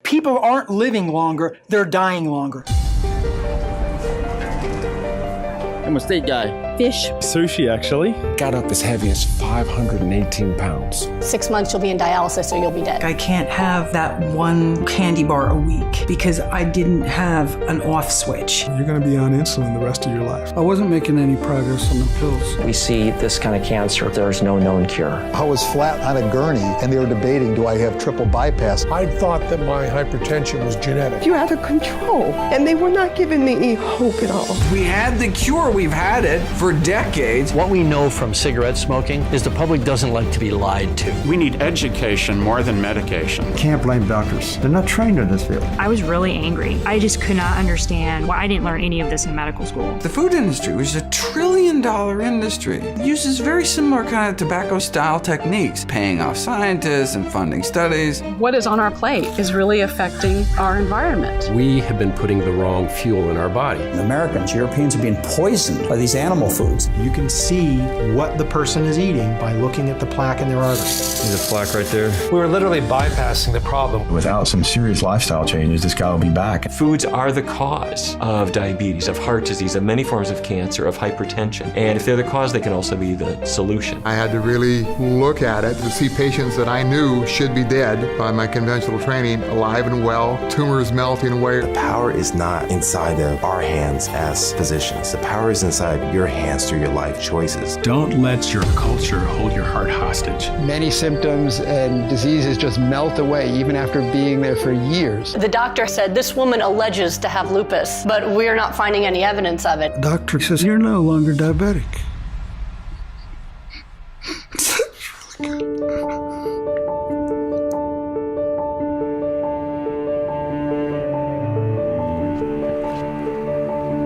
People aren't living longer, they're dying longer. I'm a steak guy. Fish. Sushi, actually. Got up as heavy as 518 pounds. 6 months you'll be in dialysis or you'll be dead. I can't have that one candy bar a week because I didn't have an off switch. You're going to be on insulin the rest of your life. I wasn't making any progress on the pills. We see this kind of cancer, there's no known cure. I was flat on a gurney and they were debating, do I have triple bypass? I thought that my hypertension was genetic. You're out of control, and they were not giving me any hope at all. We had the cure, we've had it for decades. What we know from cigarette smoking is the public doesn't like to be lied to. We need education more than medication. Can't blame doctors. They're not trained in this field. I was really angry. I just could not understand why I didn't learn any of this in medical school. The food industry, which is $1 trillion industry, uses very similar kind of tobacco-style techniques, paying off scientists and funding studies. What is on our plate is really affecting our environment. We have been putting the wrong fuel in our body. Americans, Europeans are being poisoned by these animal foods. You can see what the person is eating by looking at the plaque in their artery. There's a plaque right there. We were literally bypassing the problem. Without some serious lifestyle changes, this guy will be back. Foods are the cause of diabetes, of heart disease, of many forms of cancer, of hypertension. And if they're the cause, they can also be the solution. I had to really look at it to see patients that I knew should be dead by my conventional training, alive and well, tumors melting away. The power is not inside of our hands as physicians. The power is inside your hands through your life choices. Don't let your culture hold your heart hostage. Many symptoms and diseases just melt away even after being there for years. The doctor said, this woman alleges to have lupus, but we're not finding any evidence of it. The doctor says, you're no longer diabetic.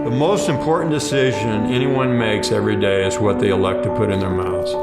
The most important decision anyone makes every day is what they elect to put in their mouths.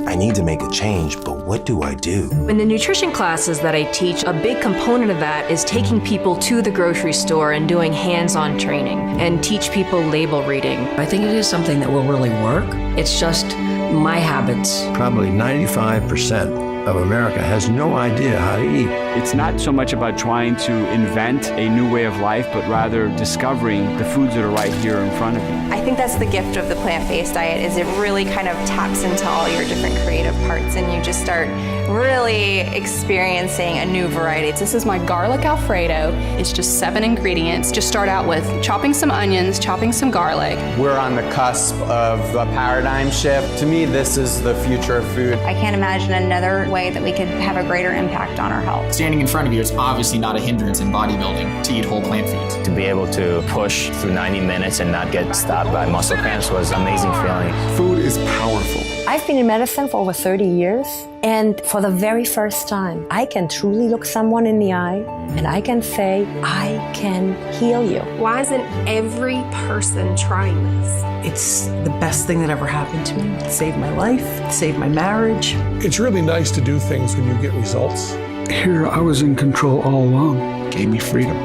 I need to make a change, but what do I do? In the nutrition classes that I teach, a big component of that is taking people to the grocery store and doing hands-on training and teach people label reading. I think it is something that will really work. It's just my habits. Probably 95% of America has no idea how to eat. It's not so much about trying to invent a new way of life, but rather discovering the foods that are right here in front of you. I think that's the gift of the plant-based diet, is it really kind of taps into all your different creative parts and you just start really experiencing a new variety. This is my garlic Alfredo. It's just 7 ingredients. Just start out with chopping some onions, chopping some garlic. We're on the cusp of a paradigm shift. To me, this is the future of food. I can't imagine another way that we could have a greater impact on our health. Standing in front of you is obviously not a hindrance in bodybuilding to eat whole plant foods. To be able to push through 90 minutes and not get stopped by muscle cramps was an amazing feeling. Food is powerful. I've been in medicine for over 30 years, and for the very first time, I can truly look someone in the eye and I can say, I can heal you. Why isn't every person trying this? It's the best thing that ever happened to me. It saved my life, it saved my marriage. It's really nice to do things when you get results. Here, I was in control all along. It gave me freedom.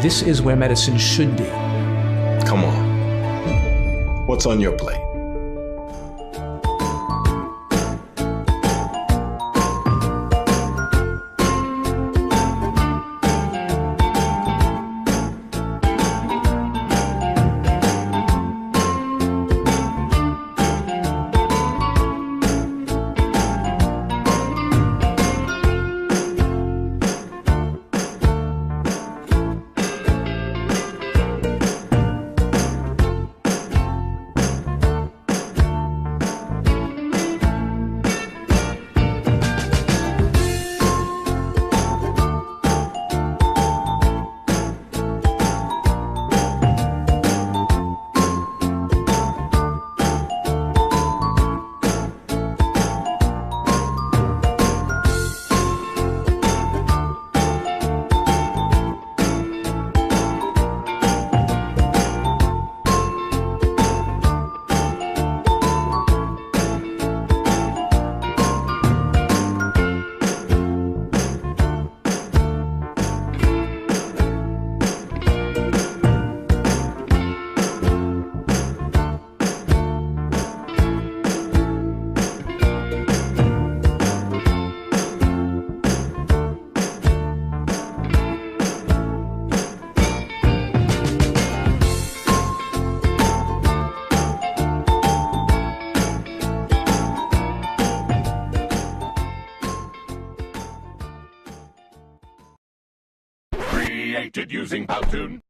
This is where medicine should be. Come on. What's on your plate? created using Powtoon.